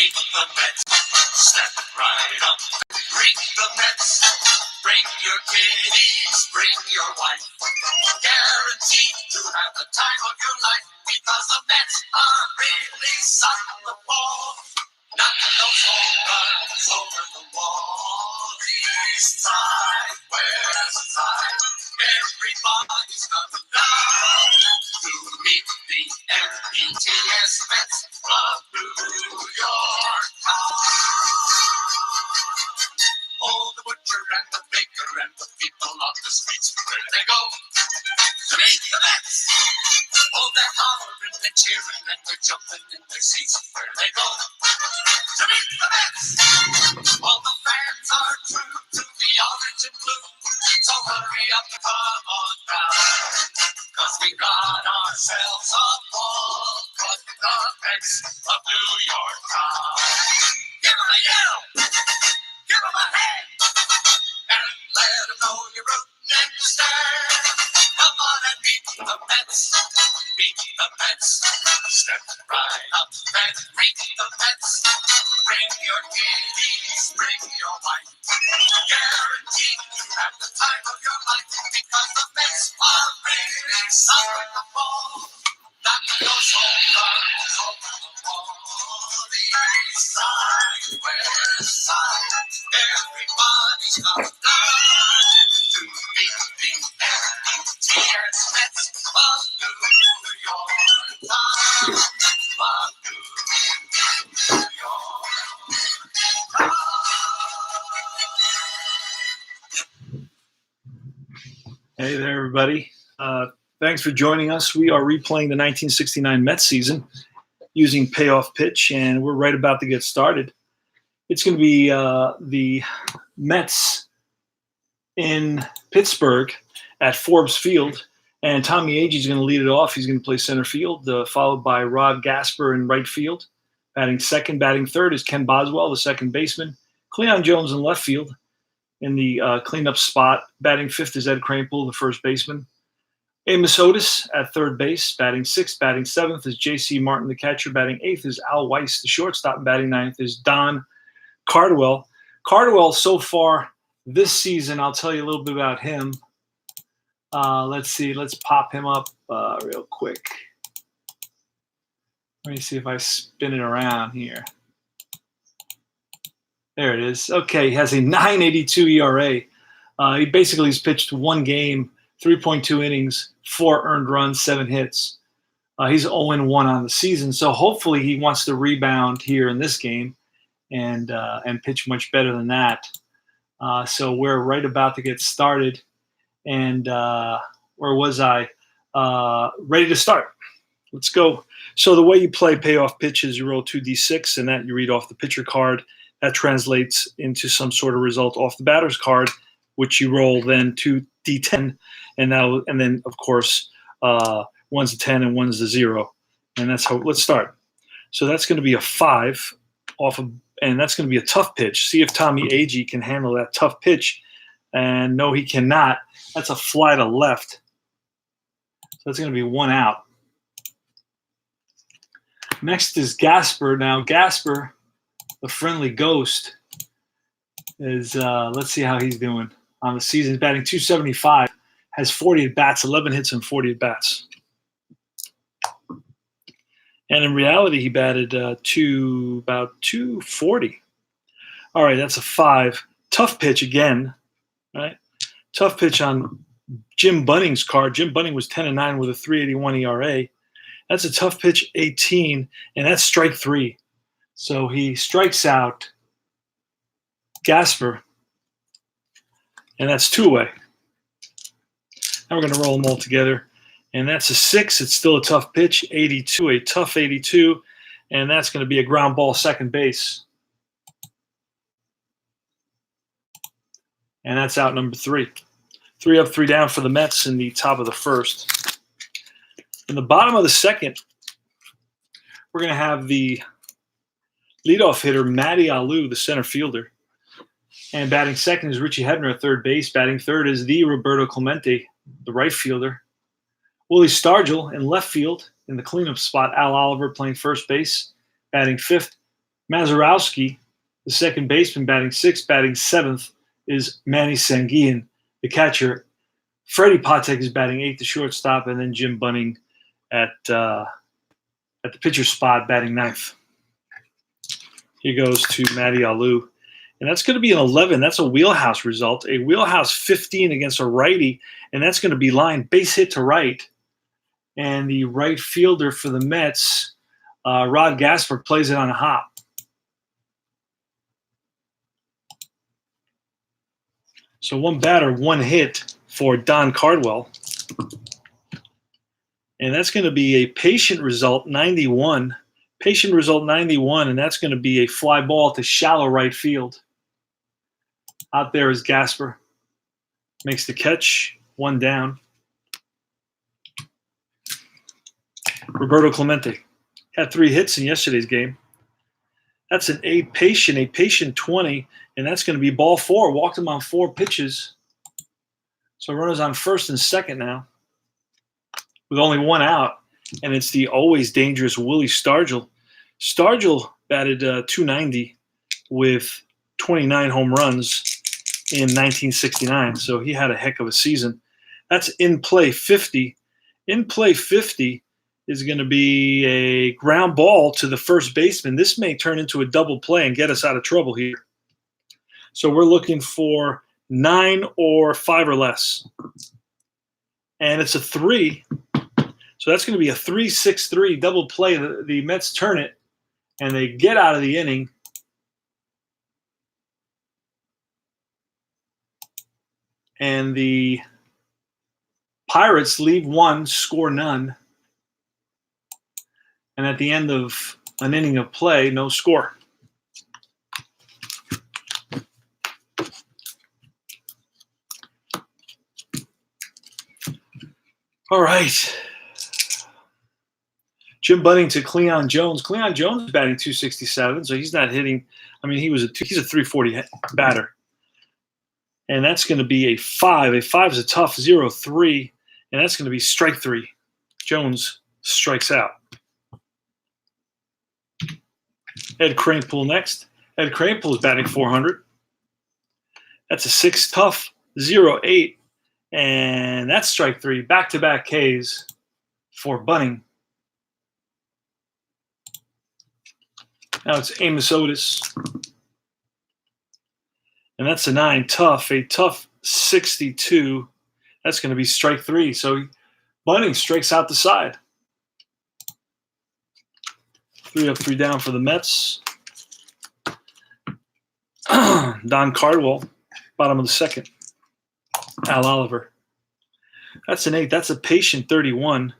meet the Mets. Step right up, greet the Mets. Bring your kiddies, bring your wife. Guaranteed to have the time of your life because the Mets are really sucking the ball. Knocking those home runs over the wall. East side, west side, everybody's coming down to meet the METS Mets of New York town. Oh, the butcher and the baker and the people on the streets, where they go to meet the Mets. Oh, they're hollering, they're cheering, and they're jumping in their seats, where they go to meet the Mets. All the fans are true to the orange and blue, so hurry up, come on down, 'cause we got ourselves a ball, but the Mets of New York town. Give 'em a yell, give 'em a hand, and let 'em know you're rooting and you stand. Come on and meet the Mets, meet the Mets. Step right up and meet the Mets. Bring your kiddies, bring your wife. Guaranteed to have the time of your life because the Mets are really sucking the ball. Knocking those home runs over the wall. The east side, west side, everybody's coming down to meet the METS Mets of New York town. Of New York town. Hey there, everybody. Thanks for joining us. We are replaying the 1969 Mets season using Payoff pitch, and we're right about to get started. It's going to be the Mets in Pittsburgh at Forbes Field, and Tommy Agee is going to lead it off. He's going to play center field, followed by Rod Gasper in right field. Batting second, batting third is Ken Boswell, the second baseman. Cleon Jones in left field in the cleanup spot. Batting fifth is Ed Kranepool, the first baseman. Amos Otis at third base. Batting sixth, batting seventh is J.C. Martin, the catcher. Batting eighth is Al Weiss, the shortstop. And batting ninth is Don Cardwell. Cardwell, so far this season, I'll tell you a little bit about him. Let's see. Let's pop him up real quick. Let me see if I spin it around here. There it is. Okay, he has a 9.82 ERA. He basically has pitched one game, 3.2 innings, 4 earned runs, 7 hits. He's 0-1 on the season, so hopefully he wants to rebound here in this game and pitch much better than that. So we're right about to get started. And where was I? Ready to start. Let's go. So the way you play Payoff pitch is you roll 2d6, and that you read off the pitcher card. That translates into some sort of result off the batter's card, which you roll then 2d10, and then of course one's a 10 and one's a 0, and that's how. Let's start. So that's going to be a 5 off of, and that's going to be a tough pitch. See if Tommy Agee can handle that tough pitch, and no, he cannot. That's a fly to left. So that's going to be 1 out. Next is Gasper. Now Gasper, the friendly ghost, is let's see how he's doing on the season. He's batting .275, has 40 at bats, 11 hits and 40 at bats. And in reality, he batted about .240. All right, that's a 5. Tough pitch again, right? Tough pitch on Jim Bunning's card. Jim Bunning was 10-9 with a 3.81 ERA. That's a tough pitch, 18, and that's strike 3. So he strikes out Gasper, and that's 2 away. Now we're going to roll them all together, and that's a 6. It's still a tough pitch, 82, a tough 82, and that's going to be a ground ball second base. And that's out number 3. 3 up, 3 down for the Mets in the top of the first. In the bottom of the second, we're going to have the leadoff hitter, Matty Alou, the center fielder. And batting second is Richie Hebner at third base. Batting third is the Roberto Clemente, the right fielder. Willie Stargell in left field in the cleanup spot. Al Oliver playing first base. Batting fifth, Mazeroski, the second baseman, batting sixth. Batting seventh is Manny Sanguillen, the catcher. Freddie Patek is batting eighth, the shortstop, and then Jim Bunning at the pitcher spot, batting ninth. Here goes to Matty Alou. And that's going to be an 11. That's a wheelhouse result. A wheelhouse 15 against a righty, and that's going to be line base hit to right. And the right fielder for the Mets, Rod Gasper, plays it on a hop. So one batter, one hit for Don Cardwell. And that's going to be a patient result, 91. Patient result, 91, and that's going to be a fly ball to shallow right field. Out there is Gasper. Makes the catch, one down. Roberto Clemente had 3 hits in yesterday's game. That's an a patient 20, and that's going to be ball 4. Walked him on 4 pitches. So runners on first and second now with only 1 out, and it's the always dangerous Willie Stargell. Stargell batted .290 with 29 home runs in 1969, so he had a heck of a season. That's in play 50. In play 50 is going to be a ground ball to the first baseman. This may turn into a double play and get us out of trouble here. So we're looking for 9 or 5 or less. And it's a 3. So that's going to be a 3-6-3 double play. The Mets turn it, and they get out of the inning. And the Pirates leave 1, score none. And at the end of an inning of play, no score. All right. Jim Bunning to Cleon Jones. Cleon Jones is batting .267, so he's not hitting. I mean, he's a .340 batter. And that's going to be a 5. A 5 is a tough 0-3, and that's going to be strike 3. Jones strikes out. Ed Kranepool next. Ed Kranepool is batting .400. That's a 6 tough 0-8, and that's strike 3. Back-to-back Ks for Bunning. Now it's Amos Otis. And that's a 9 tough, a tough 62. That's going to be strike 3. So Bunning strikes out the side. 3 up, 3 down for the Mets. Don Cardwell, bottom of the second. Al Oliver. That's an 8. That's a patient 31.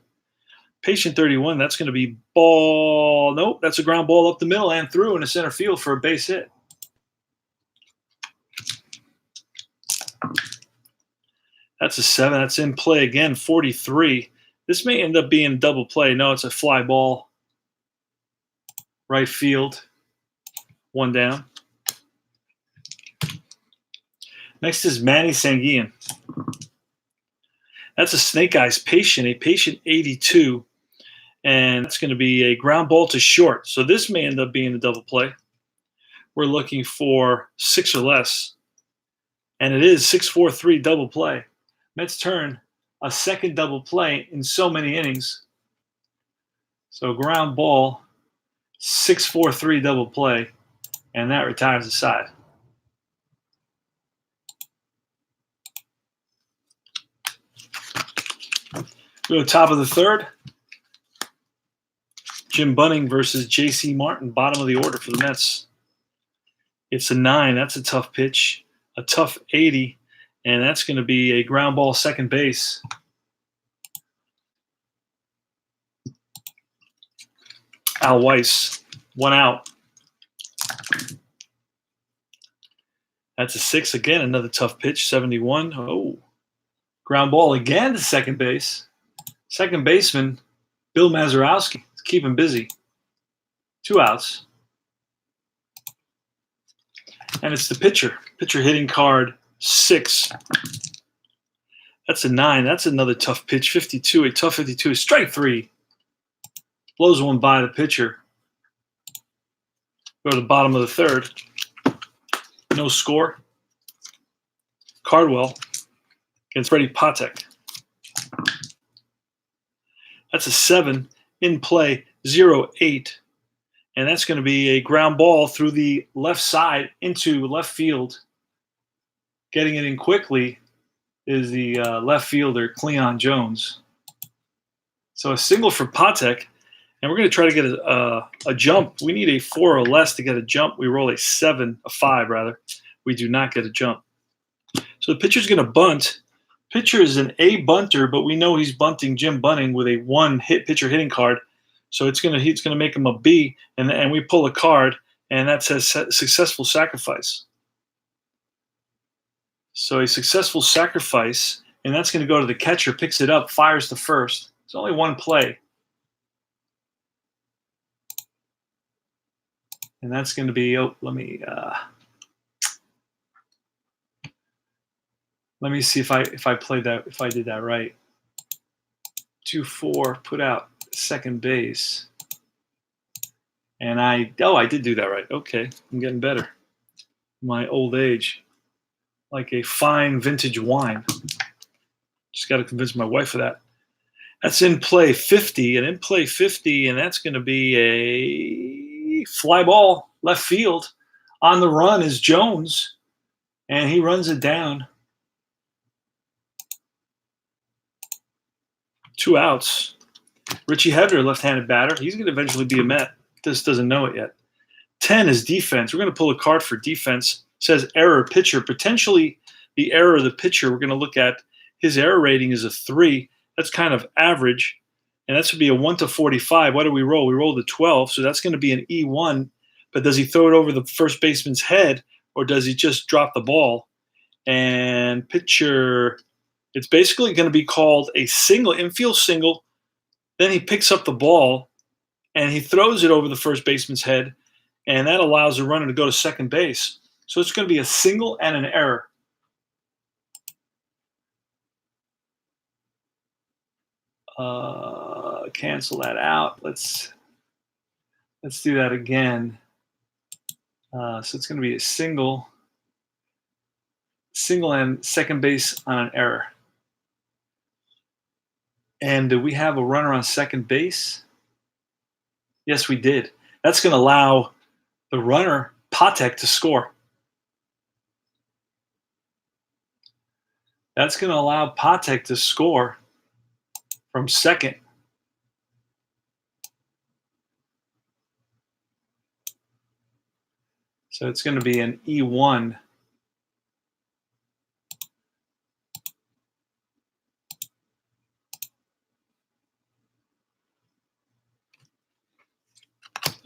Patient 31, that's going to be ball. Nope, that's a ground ball up the middle and through into center field for a base hit. That's a 7. That's in play again, 43. This may end up being double play. No, it's a fly ball. Right field. 1 down. Next is Manny Sanguillen. That's a Snake Eyes patient, a patient 82. And that's going to be a ground ball to short. So this may end up being a double play. We're looking for 6 or less. And it is 6-4-3 double play. Mets turn a second double play in so many innings. So ground ball, 6-4-3 double play. And that retires the side. Go to top of the third. Jim Bunning versus J.C. Martin, bottom of the order for the Mets. It's a 9. That's a tough pitch. A tough 80. And that's going to be a ground ball second base. Al Weiss, 1 out. That's a 6 again. Another tough pitch, 71. Oh, ground ball again to second base. Second baseman, Bill Mazeroski. Keep him busy. 2 outs. And it's the pitcher. Pitcher hitting card 6. That's a 9. That's another tough pitch. 52. A tough 52. Strike 3. Blows one by the pitcher. Go to the bottom of the third. No score. Cardwell against Freddie Patek. That's a 7 in play, 0-8. And that's going to be a ground ball through the left side into left field. Getting it in quickly is the left fielder, Cleon Jones. So a single for Patek. And we're going to try to get a jump. We need a 4 or less to get a jump. We roll a 5 rather. We do not get a jump. So the pitcher's going to bunt. Pitcher is an A bunter, but we know he's bunting Jim Bunning with a 1 hit pitcher hitting card. So it's going to make him a B, and we pull a card, and that says successful sacrifice. So a successful sacrifice, and that's going to go to the catcher, picks it up, fires to first. It's only one play. And that's going to be, let me see if I played that, if I did that right. 2-4, put out second base. And I did do that right. Okay, I'm getting better. My old age, like a fine vintage wine. Just got to convince my wife of that. That's in play 50, and that's going to be a fly ball left field. On the run is Jones, and he runs it down. 2 outs. Richie Hebner, left-handed batter. He's going to eventually be a Met. Just doesn't know it yet. 10 is defense. We're going to pull a card for defense. It says error pitcher. Potentially the error of the pitcher. We're going to look at his error rating is a 3. That's kind of average. And that should be a 1 to 45. What do we roll? We roll the 12. So that's going to be an E1. But does he throw it over the first baseman's head, or does he just drop the ball? And pitcher, it's basically going to be called a single, infield single. Then he picks up the ball, and he throws it over the first baseman's head, and that allows the runner to go to second base. So it's going to be a single and an error. Cancel that out. Let's do that again. So it's going to be a single and second base on an error. And do we have a runner on second base? Yes, we did. That's going to allow the runner, Patek, to score. That's going to allow Patek to score from second. So it's going to be an E1.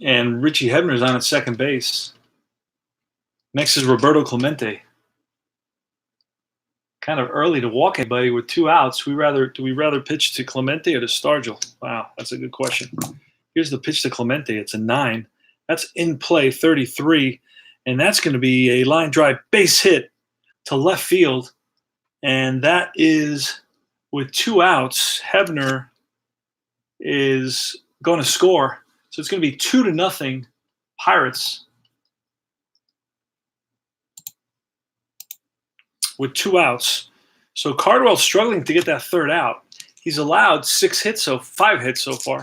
And Richie Hebner is on at second base. Next is Roberto Clemente. Kind of early to walk anybody with 2 outs. Do we rather pitch to Clemente or to Stargell? Wow, that's a good question. Here's the pitch to Clemente. It's a 9. That's in play 33. And that's going to be a line drive base hit to left field. And that is with 2 outs. Hebner is going to score. So it's going to be 2-0 Pirates with 2 outs. So Cardwell's struggling to get that third out. He's allowed 5 hits so far.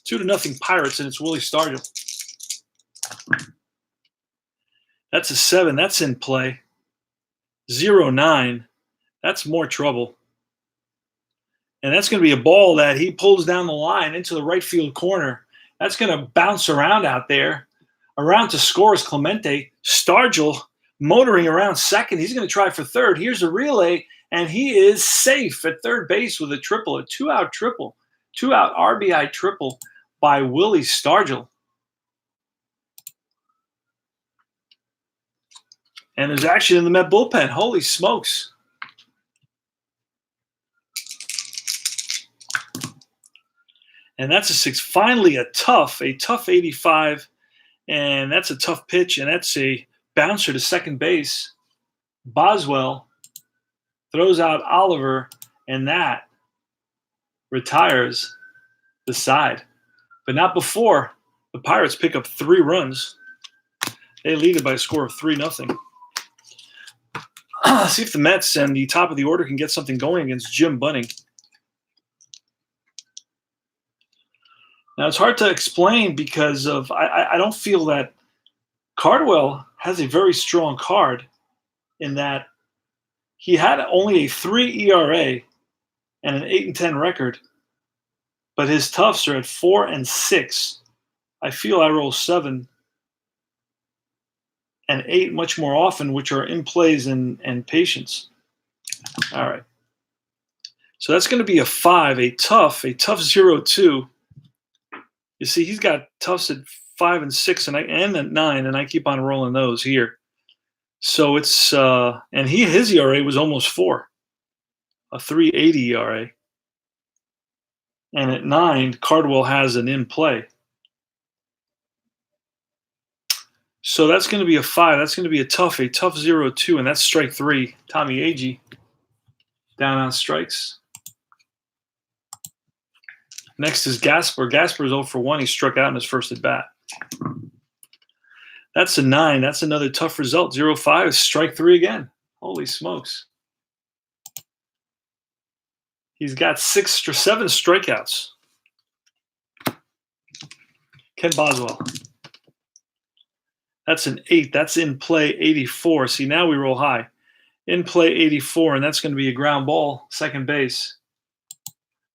2-0 Pirates, and it's Willie Stargell. That's a 7. That's in play. 0-9. That's more trouble. And that's going to be a ball that he pulls down the line into the right field corner. That's going to bounce around out there. Around to score is Clemente. Stargell motoring around second. He's going to try for third. Here's a relay, and he is safe at third base with a triple, a 2-out triple. 2-out RBI triple by Willie Stargell. And there's action in the Met bullpen. Holy smokes. And that's a 6. Finally, a tough 85. And that's a tough pitch. And that's a bouncer to second base. Boswell throws out Oliver. And that retires the side. But not before The Pirates pick up 3 runs. They lead it by a score of 3-0. See if the Mets and the top of the order can get something going against Jim Bunning. Now, it's hard to explain because I don't feel that Cardwell has a very strong card in that he had only a 3 ERA and an 8-10 record, but his toughs are at 4 and 6. I feel I roll 7 and 8 much more often, which are in plays and patience. All right. So that's going to be a 5, a tough 0-2. You see, he's got toughs at 5 and 6 and at 9, and I keep on rolling those here. So it's and his ERA was almost 4, a 3.80 ERA, and at 9, Cardwell has an in play. So that's going to be a 5. That's going to be a tough 0-2, and that's strike 3. Tommy Agee down on strikes. Next is Gasper. Gasper is 0 for 1. He struck out in his first at bat. That's a 9. That's another tough result. 0-5 is strike 3 again. Holy smokes. He's got 7 strikeouts. Ken Boswell. That's an 8. That's in play 84. See, now we roll high. In play 84, and that's going to be a ground ball, second base.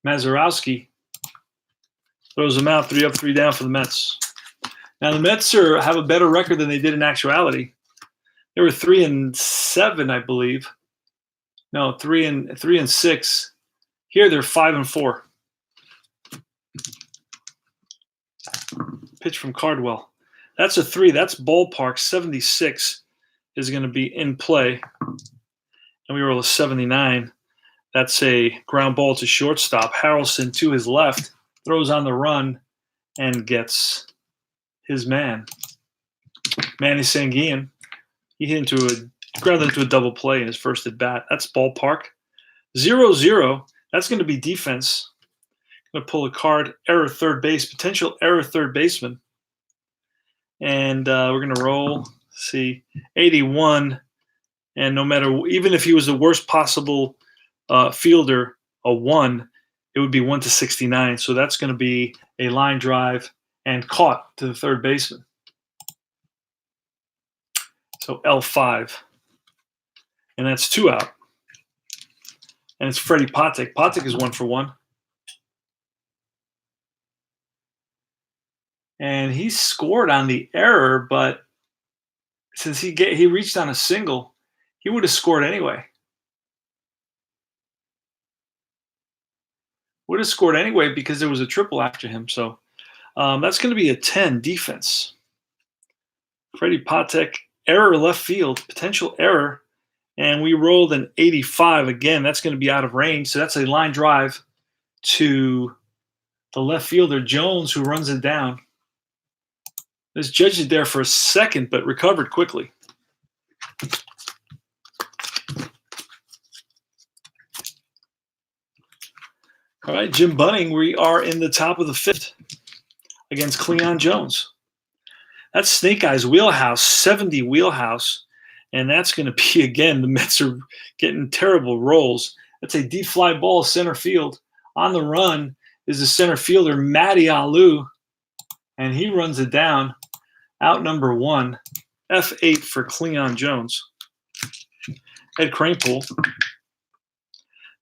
Mazurowski throws them out, 3 up, 3 down for the Mets. Now the Mets have a better record than they did in actuality. They were 3-7, I believe. No, 3-6. Here they're 5-4. Pitch from Cardwell. That's a 3. That's ballpark. 76 is going to be in play, and we roll a 79. That's a ground ball to shortstop. Harrelson to his left, throws on the run, and gets his man. Manny Sanguillen. He hit grounded into a double play in his first at bat. That's ballpark. 0-0. That's going to be defense. Going to pull a card. Error third base. Potential error third baseman. And we're going to roll. See, 81. And no matter, even if he was the worst possible fielder, a 1, it would be 1-69. So that's going to be a line drive and caught to the third baseman. So L5. And that's 2 out. And it's Freddie Patek. Patek is 1 for 1. And he scored on the error, but since he reached on a single, he would have scored anyway. Would have scored anyway because there was a triple after him. So that's going to be a 10 defense. Freddie Patek, error left field, potential error. And we rolled an 85 again. That's going to be out of range. So that's a line drive to the left fielder, Jones, who runs it down. This judged it there for a second, but recovered quickly. All right, Jim Bunning, we are in the top of the 5th against Cleon Jones. That's Snake Eyes wheelhouse, 70 wheelhouse, and that's going to be, again, the Mets are getting terrible rolls. That's a deep fly ball center field. On the run is the center fielder, Matty Alou, and he runs it down. Out number 1, F8 for Cleon Jones. Ed Kranepool.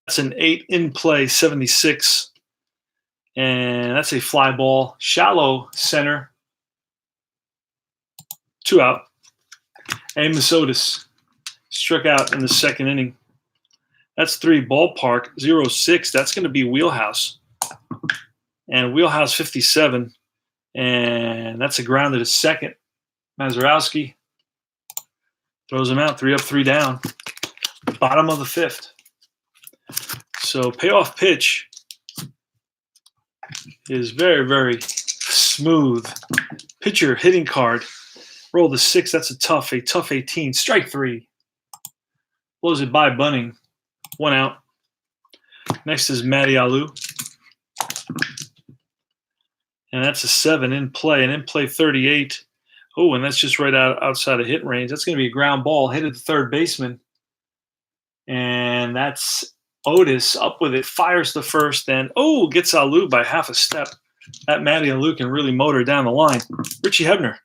That's an 8 in play, 76. And that's a fly ball. Shallow center. 2 out. Amos Otis struck out in the second inning. That's 3 ballpark, 0-6. That's going to be wheelhouse. And wheelhouse 57. And that's a grounded to second. Mazurowski throws him out, 3 up, 3 down. Bottom of the 5th. So payoff pitch is very, very smooth. Pitcher hitting card. Roll the 6. That's a tough 18. Strike 3. Blows it by Bunning. 1 out. Next is Matty Alou. And that's a 7 in play. And in play 38. Oh, and that's just right outside of hit range. That's going to be a ground ball hit at the third baseman. And that's Otis up with it, fires the first, and gets Alou by half a step. That Matty Alou can really motor down the line. Richie Hebner,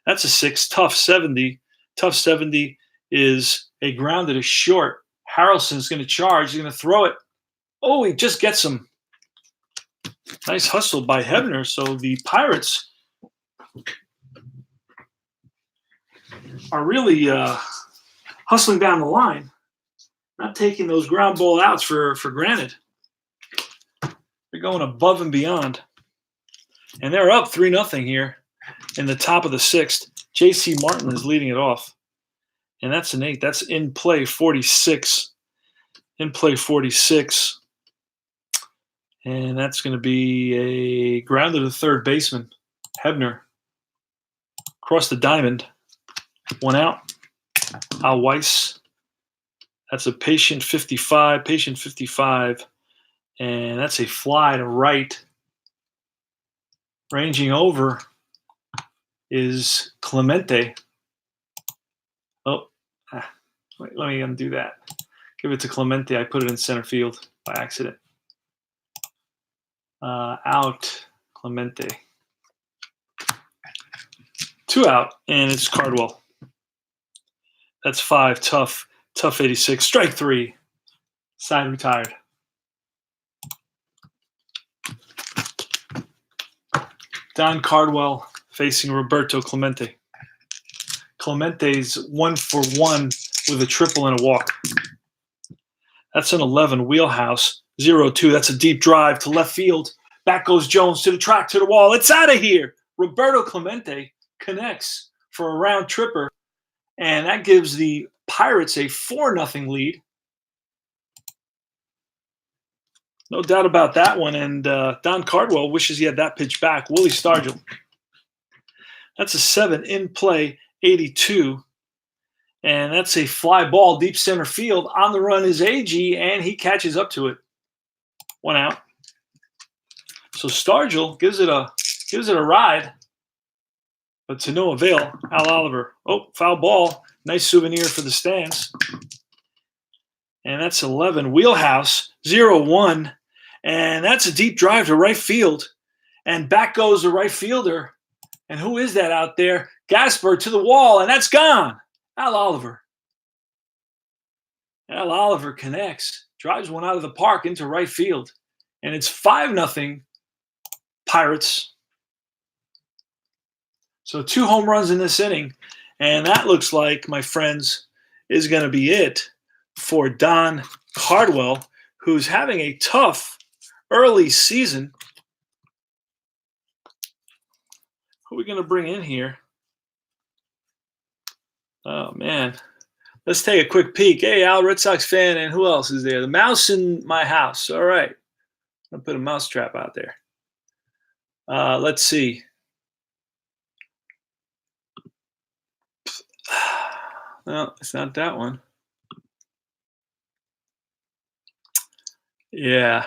that's a 6. Tough 70. Tough 70 is a ground that is short. Harrelson's going to charge. He's going to throw it. Oh, he just gets him. Nice hustle by Hebner. So the Pirates are really hustling down the line, not taking those ground ball outs for granted. They're going above and beyond. And they're up 3-0 here in the top of the 6th. J.C. Martin is leading it off. And that's an 8. That's in play 46. In play 46. And that's going to be a ground to the third baseman. Hebner. Across the diamond. 1 out. Al Weiss. That's a patient 55. Patient 55. And that's a fly to right. Ranging over is Clemente. Wait, let me undo that. Give it to Clemente. I put it in center field by accident. Out, Clemente. 2 out, and it's Cardwell. That's 5. Tough 86. Strike 3. Side retired. Don Cardwell facing Roberto Clemente. Clemente's 1 for 1 with a triple and a walk. That's an 11. Wheelhouse 0-2. That's a deep drive to left field. Back goes Jones to the track, to the wall. It's out of here. Roberto Clemente connects for a round tripper, and that gives the Pirates a 4-0 lead. No doubt about that one. And Don Cardwell wishes he had that pitch back. Willie Stargell. That's a 7 in play, 82. And that's a fly ball deep center field. On the run is AG, and he catches up to it. 1 out. So Stargell gives it a ride, but to no avail. Al Oliver. Oh, foul ball. Nice souvenir for the stands. And that's 11. Wheelhouse 0-1. And that's a deep drive to right field. And back goes the right fielder. And who is that out there? Gasper to the wall, and that's gone. Al Oliver. Al Oliver connects, drives one out of the park into right field. And it's 5-0 Pirates. So 2 home runs in this inning. And that looks like, my friends, is going to be it for Don Cardwell, who's having a tough early season. Who are we going to bring in here? Oh, man. Let's take a quick peek. Hey, Al, Red Sox fan, and who else is there? The mouse in my house. All right. I'm going to put a mouse trap out there. Let's see. No, it's not that one. Yeah.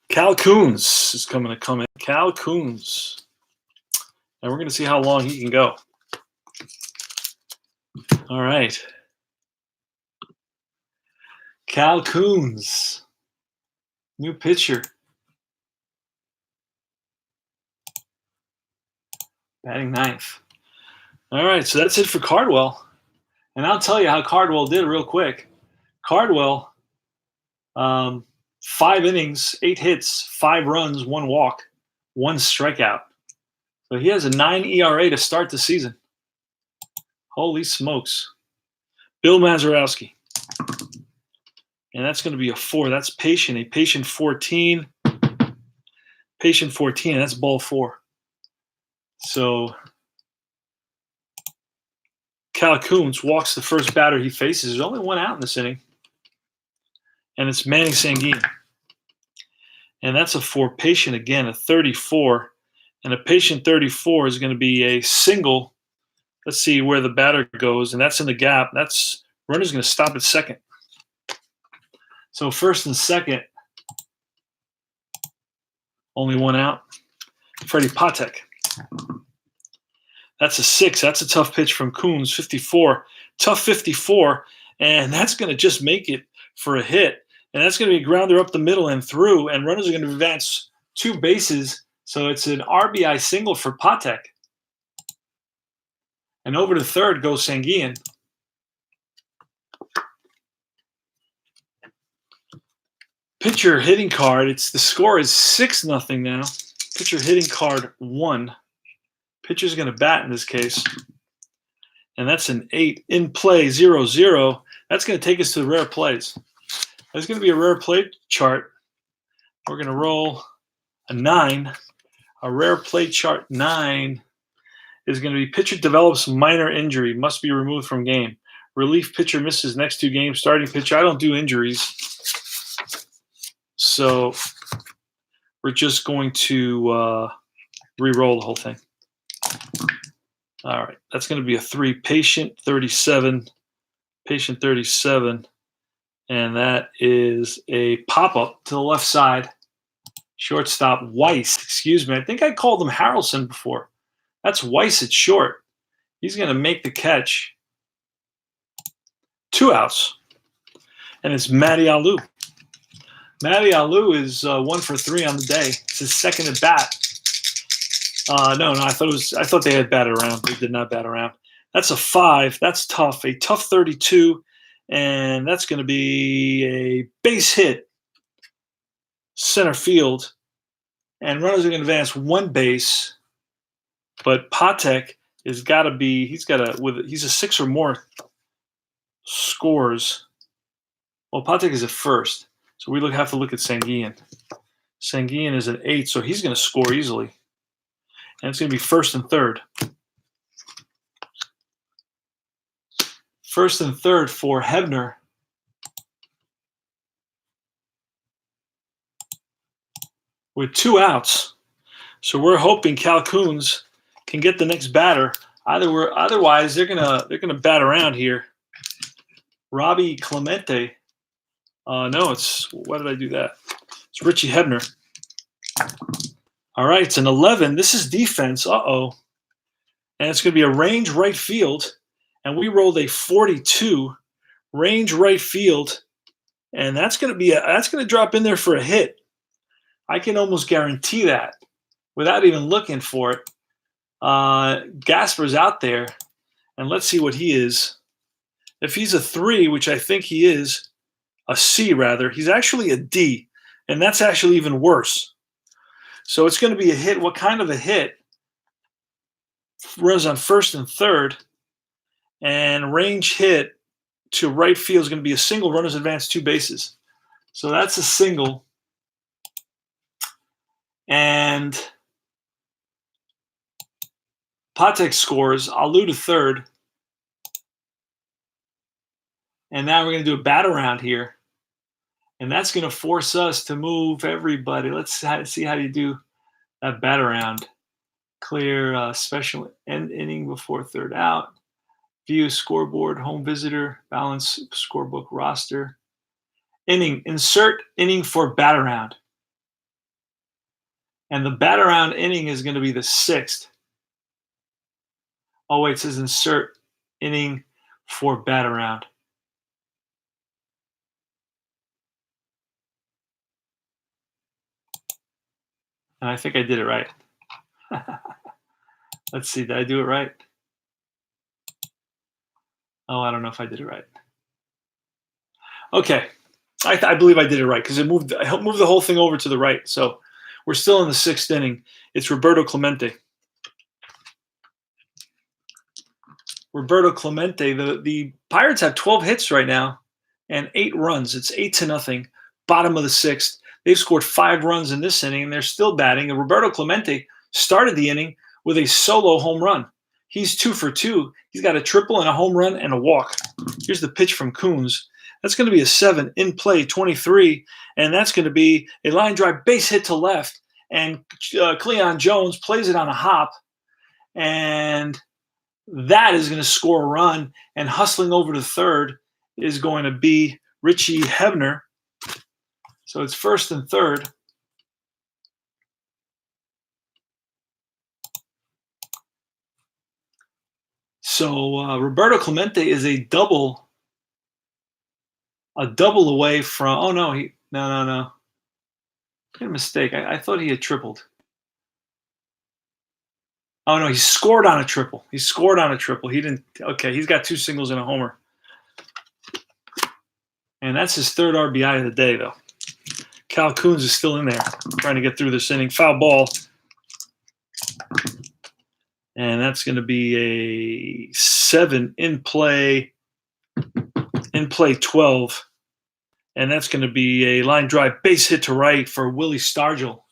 Cal Coons is coming to come in. Cal Coons. And we're going to see how long he can go. All right. Cal Coons. New pitcher. Batting 9th. All right, so that's it for Cardwell. And I'll tell you how Cardwell did real quick. Cardwell, 5 innings, 8 hits, 5 runs, 1 walk, 1 strikeout. So he has a 9 ERA to start the season. Holy smokes. Bill Mazeroski. And that's going to be a 4. That's patient. A patient 14. Patient 14. That's ball 4. So Cal Coons walks the first batter he faces. There's only 1 out in this inning. And it's Manny Sanguine. And that's a 4. Patient again, a 34. And a patient 34 is going to be a single. Let's see where the batter goes. And that's in the gap. That's runner's going to stop at second. So first and second, only 1 out. Freddie Patek. That's a 6. That's a tough pitch from Coons, 54. Tough 54, and that's going to just make it for a hit. And that's going to be a grounder up the middle and through, and runners are going to advance 2 bases. So it's an RBI single for Patek. And over to third goes Sanguillen. Pitcher hitting card. The score is 6-0 now. Pitcher hitting card 1. Pitcher's going to bat in this case. And that's an 8. In play 0-0. That's going to take us to the rare plays. There's going to be a rare play chart. We're going to roll a 9. A rare play chart 9 is going to be pitcher develops minor injury, must be removed from game. Relief pitcher misses next 2 games. Starting pitcher, I don't do injuries. So we're just going to re-roll the whole thing. All right, that's going to be a 3. Patient 37. Patient 37. And that is a pop-up to the left side. Shortstop Weiss. Excuse me. I think I called him Harrelson before. That's Weiss at short. He's going to make the catch. 2 outs. And it's Matty Alou. Matty Alou is 1 for 3 on the day. It's his second at bat. No, I thought they had batted around. They did not bat around. That's a 5. That's tough. A tough 32, and that's going to be a base hit, center field, and runners are going to advance 1 base. But Patek has got to be. He's a 6 or more scores. Well, Patek is at first, so we have to look at Sanguillen. Sanguillen is at 8, so he's going to score easily. And it's going to be first and third. First and third for Hebner. With 2 outs. So we're hoping Cal Coons can get the next batter. Otherwise, they're gonna bat around here. Robbie Clemente. No, why did I do that? It's Richie Hebner. All right, it's an 11. This is defense. Uh-oh. And it's going to be a range right field. And we rolled a 42 range right field. And that's going to drop in there for a hit. I can almost guarantee that without even looking for it. Gasper's out there. And let's see what he is. If he's a 3, which I think he is, a C rather, he's actually a D. And that's actually even worse. So it's going to be a hit. What kind of a hit? Runs on first and third. And range hit to right field is going to be a single. Runners advance 2 bases. So that's a single. And Patek scores. Alou to third. And now we're going to do a bat around here. And that's going to force us to move everybody. Let's see how you do that bat around. Clear special inning before third out. View scoreboard, home visitor, balance scorebook roster. Inning, insert inning for bat around. And the bat around inning is going to be the 6th. Oh, wait, it says insert inning for bat around. And I think I did it right. Let's see, did I do it right? Oh, I don't know if I did it right. Okay, I believe I did it right because I helped move the whole thing over to the right. So we're still in the 6th inning. It's Roberto Clemente. Roberto Clemente. The Pirates have 12 hits right now and 8 runs. It's 8-0. Bottom of the 6th. They've scored 5 runs in this inning, and they're still batting. And Roberto Clemente started the inning with a solo home run. He's 2 for 2. He's got a triple and a home run and a walk. Here's the pitch from Coons. That's going to be a 7 in play, 23, and that's going to be a line drive base hit to left. And Cleon Jones plays it on a hop, and that is going to score a run. And hustling over to third is going to be Richie Hebner. So it's first and third. So Roberto Clemente is a double away from. Oh no, no. Made a mistake. I thought he had tripled. Oh no, he scored on a triple. He didn't. Okay, he's got 2 singles and a homer, and that's his 3rd RBI of the day, though. Cal Coons is still in there, trying to get through this inning. Foul ball, and that's going to be a 7 in play. In play 12, and that's going to be a line drive base hit to right for Willie Stargell.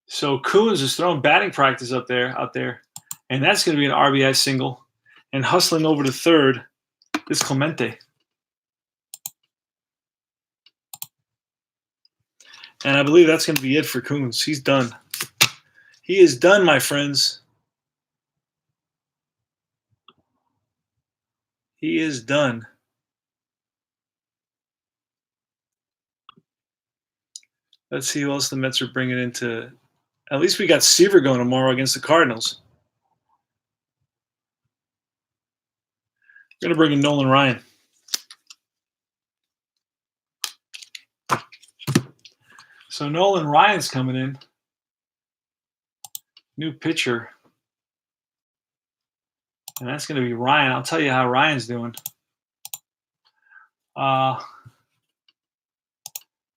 So Coons is throwing batting practice out there, and that's going to be an RBI single. And hustling over to third is Clemente. And I believe that's going to be it for Coons. He's done. He is done, my friends. He is done. Let's see who else the Mets are bringing into. At least we got Seaver going tomorrow against the Cardinals. We're going to bring in Nolan Ryan. So Nolan Ryan's coming in. New pitcher. And that's going to be Ryan. I'll tell you how Ryan's doing.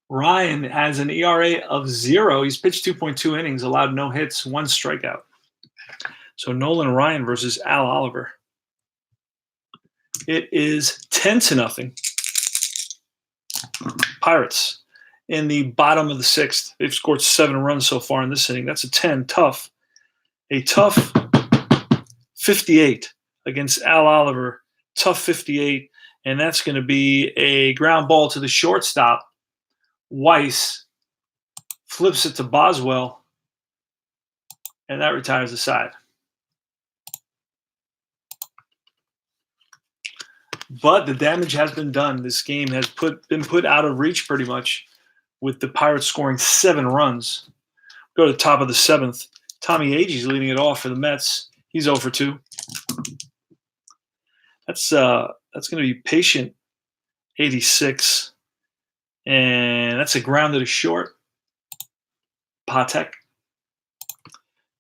Ryan has an ERA of 0. He's pitched 2.2 innings, allowed no hits, 1 strikeout. So Nolan Ryan versus Al Oliver. It is 10-0. Pirates in the bottom of the 6th. They've scored 7 runs so far in this inning. That's a 10. Tough. A tough 58 against Al Oliver. Tough 58. And that's going to be a ground ball to the shortstop. Weiss flips it to Boswell, and that retires the side. But the damage has been done. This game has been put out of reach pretty much, with the Pirates scoring 7 runs. Go to the top of the 7th. Tommy Agee is leading it off for the Mets. He's 0 for 2. That's going to be patient 86. And that's a ground to the short. Patek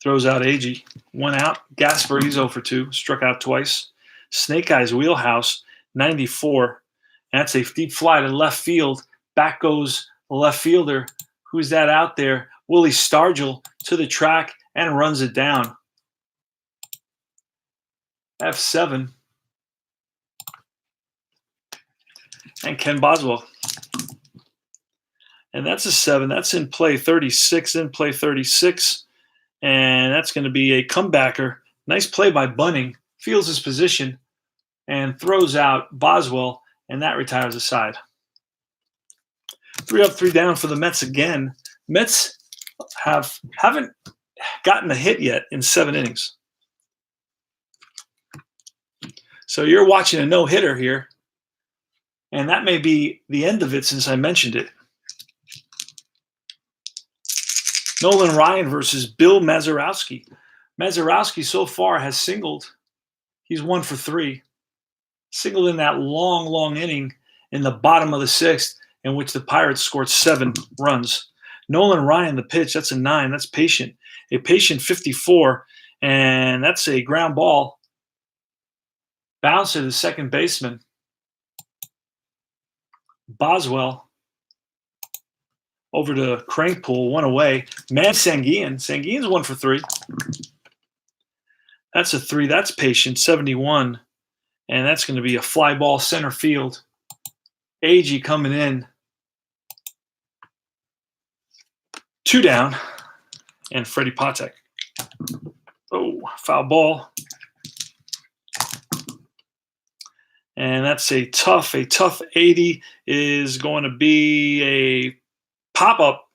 throws out Agee. 1 out. Gasper, he's 0 for 2. Struck out twice. Snake Eyes wheelhouse, 94. And that's a deep fly to left field. Back goes the left fielder. Who's that out there? Willie Stargell to the track and runs it down. F7. And Ken Boswell. And that's a 7. That's in play 36. And that's going to be a comebacker. Nice play by Bunning. Feels his position and throws out Boswell, and that retires the side. 3 up, 3 down for the Mets again. Mets haven't gotten a hit yet in 7 innings. So you're watching a no-hitter here, and that may be the end of it since I mentioned it. Nolan Ryan versus Bill Mazeroski. Mazeroski so far has singled. He's 1 for 3. Singled in that long inning in the bottom of the 6th, in which the Pirates scored 7 runs. Nolan Ryan, the pitch, that's a 9. That's patient. A patient 54, and that's a ground ball. Bounce to the second baseman. Boswell over to Crankpool, 1 away. Man Sanguian. Sanguian's 1 for 3. That's a 3. That's patient, 71. And that's going to be a fly ball center field. Agee coming in. 2 down. And Freddie Patek. Oh, foul ball. And that's a tough 80 is going to be a pop-up.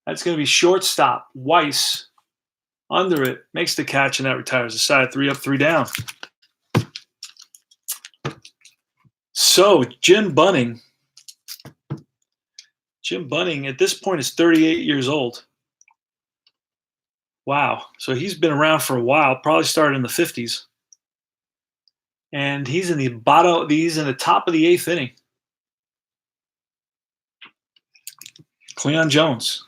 That's going to be shortstop. Weiss under it. Makes the catch, and that retires the side. 3 up, 3 down. So Jim Bunning at this point is 38 years old. Wow. So he's been around for a while, probably started in the 50s. And he's in the top of the 8th inning. Cleon Jones.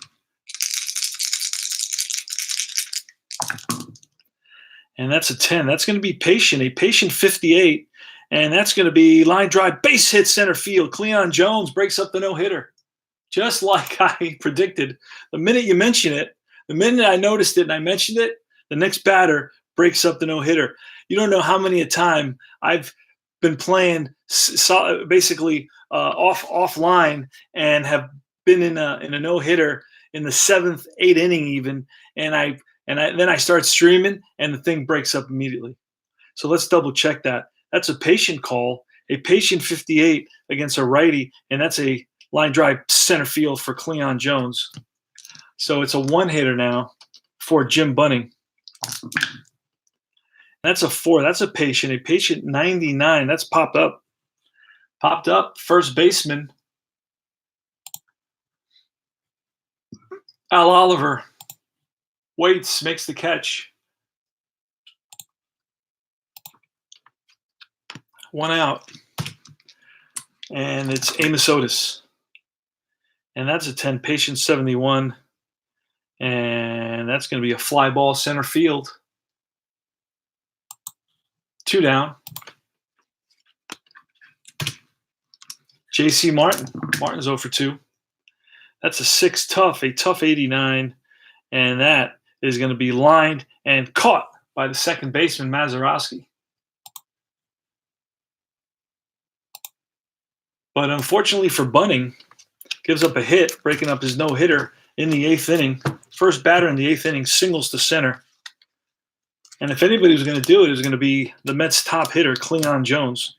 And that's a 10. That's going to be a patient 58. And that's going to be line drive, base hit center field. Cleon Jones breaks up the no-hitter. Just like I predicted. The minute you mention it, the minute I noticed it and I mentioned it, the next batter breaks up the no-hitter. You don't know how many a time I've been playing basically offline and have been in a no-hitter in the 7th, 8th inning even, and then I start streaming and the thing breaks up immediately. So let's double check that. That's a patient call, a patient 58 against a righty, and that's a line drive center field for Cleon Jones. So it's a one-hitter now for Jim Bunning. That's a 4. That's a patient 99. That's popped up. Popped up. First baseman, Al Oliver, waits, makes the catch. 1 out. And it's Amos Otis. And that's a 10, patient 71. And that's going to be a fly ball center field. 2 down. J.C. Martin. Martin's 0 for 2. That's a tough 89. And that is going to be lined and caught by the second baseman, Mazeroski. But unfortunately for Bunning, gives up a hit, breaking up his no-hitter in the 8th inning. First batter in the 8th inning, singles to center. And if anybody was going to do it, it was going to be the Mets' top hitter, Cleon Jones.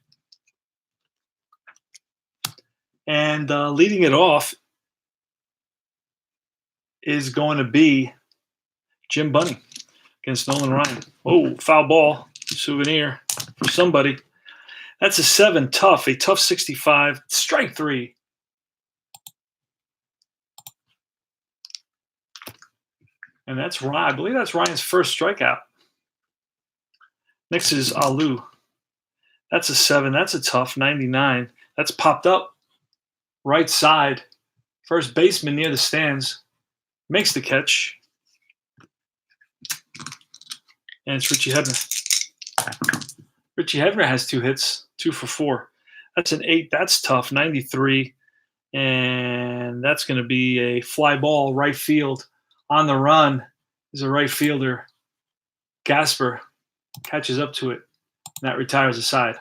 And leading it off is going to be Jim Bunning against Nolan Ryan. Oh, foul ball, souvenir for somebody. That's a 7, a tough 65, strike 3. And that's Ryan. I believe that's Ryan's first strikeout. Next is Alu. That's a 7. That's a tough 99. That's popped up right side. First baseman near the stands makes the catch. And it's Richie Hebner. Richie Hebner has 2 hits, 2 for 4. That's an 8. That's tough, 93. And that's going to be a fly ball right field. On the run is a right fielder. Gasper catches up to it. And that retires the side.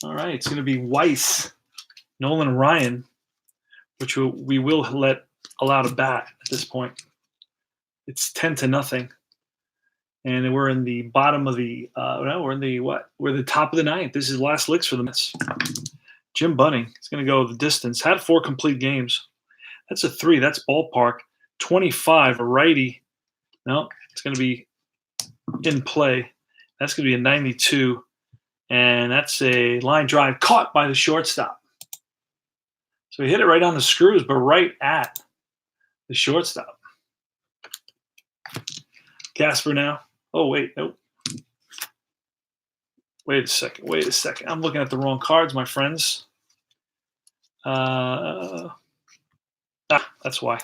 All right, it's going to be Weiss, Nolan Ryan, which we will allow to bat at this point. It's 10-0. And we're in the bottom of the we're in the what? We're the top of the 9th. This is last licks for the Mets. Jim Bunning is going to go the distance. Had 4 complete games. That's a 3. That's ballpark. 25, a righty. No, it's going to be in play. That's going to be a 92. And that's a line drive caught by the shortstop. So he hit it right on the screws, but right at the shortstop. Gasper now. Oh, wait. Nope. Wait a second. I'm looking at the wrong cards, my friends. That's why.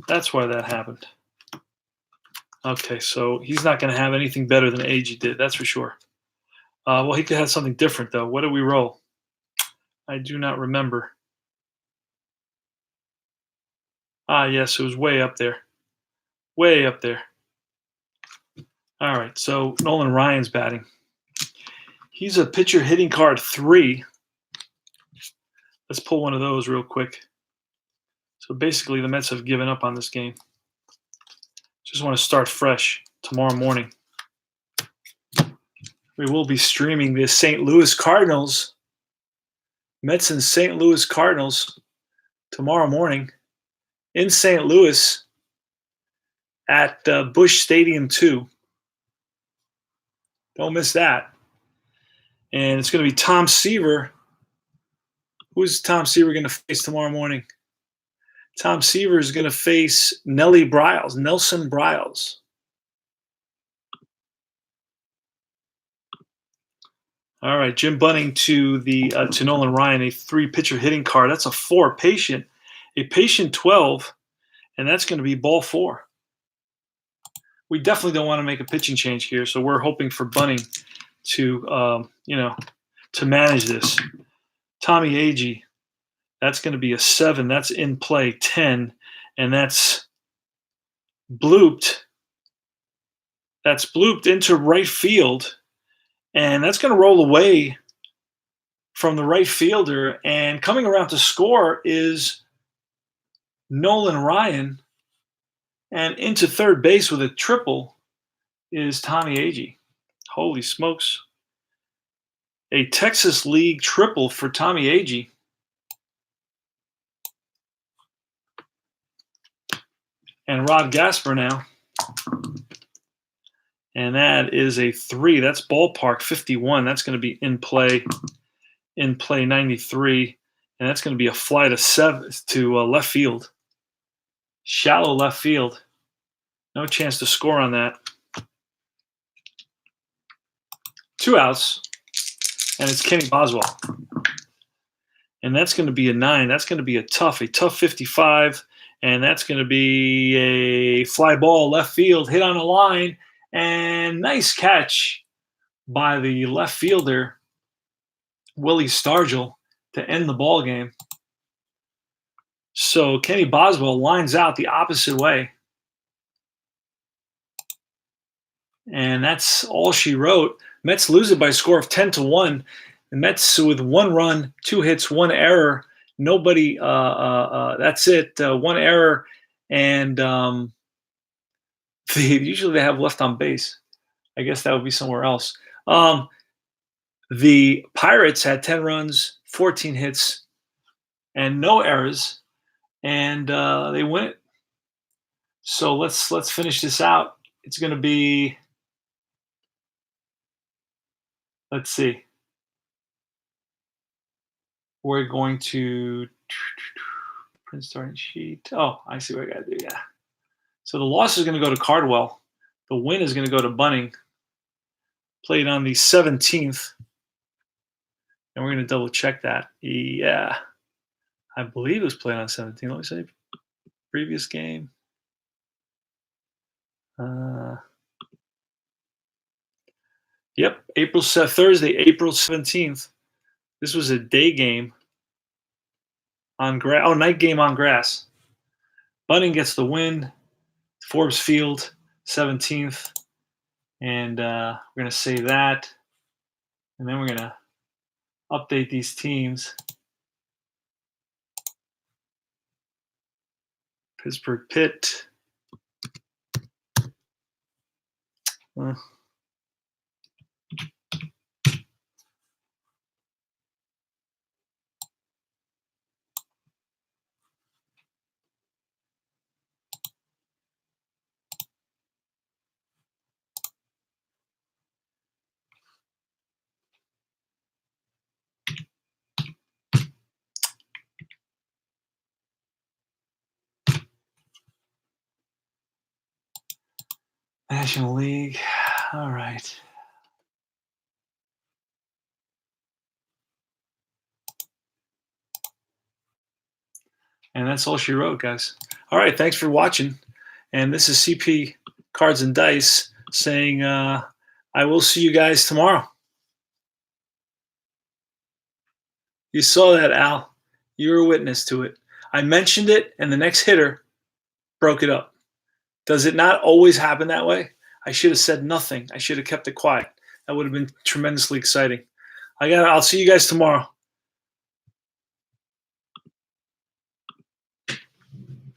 That's why that happened. Okay, so he's not going to have anything better than AG did, that's for sure. Well, he could have something different, though. What did we roll? I do not remember. Yes, it was way up there. Way up there. All right, so Nolan Ryan's batting. He's a pitcher hitting card 3. Let's pull one of those real quick. So basically, the Mets have given up on this game. Just want to start fresh tomorrow morning. We will be streaming the St. Louis Cardinals, Mets and St. Louis Cardinals tomorrow morning in St. Louis at Busch Stadium 2. Don't miss that. And it's going to be Tom Seaver Who's Tom Seaver going to face tomorrow morning? Tom Seaver is going to face Nelson Bryles. All right, Jim Bunning to Nolan Ryan, a 3-pitcher hitting card. That's a 4. Patient, a patient 12, and that's going to be ball 4. We definitely don't want to make a pitching change here, so we're hoping for Bunning to to manage this. Tommy Agee, that's going to be a 7. That's in play 10, and that's blooped. That's blooped into right field, and that's going to roll away from the right fielder. And coming around to score is Nolan Ryan, and into third base with a triple is Tommy Agee. Holy smokes. A Texas League triple for Tommy Agee. And Rod Gasper now. And that is a 3. That's ballpark 51. That's going to be in play 93. And that's going to be a fly to left field. Shallow left field. No chance to score on that. 2 outs. And it's Kenny Boswell. And that's going to be a 9. That's going to be a tough 55. And that's going to be a fly ball left field, hit on a line, and nice catch by the left fielder, Willie Stargell, to end the ball game. So Kenny Boswell lines out the opposite way. And that's all she wrote. Mets lose it by a score of 10-1. The Mets with 1 run, 2 hits, 1 error. Nobody. That's it. 1 error, and usually they have left on base. I guess that would be somewhere else. The Pirates had 10 runs, 14 hits, and no errors, and they win it. So let's finish this out. It's going to be. Let's see. We're going to print starting sheet. Oh, I see what I got to do. Yeah. So the loss is going to go to Cardwell. The win is going to go to Bunning. Played on the 17th. And we're going to double check that. Yeah. I believe it was played on 17. Let me say previous game. Yep. Thursday, April 17th. This was a day game on grass. Oh, night game on grass. Bunning gets the win. Forbes Field, 17th. And we're going to save that. And then we're going to update these teams. Pittsburgh Pitt. National League. All right. And that's all she wrote, guys. All right. Thanks for watching. And this is CP Cards and Dice saying, I will see you guys tomorrow. You saw that, Al. You were a witness to it. I mentioned it, and the next hitter broke it up. Does it not always happen that way? I should have said nothing. I should have kept it quiet. That would have been tremendously exciting. I'll see you guys tomorrow.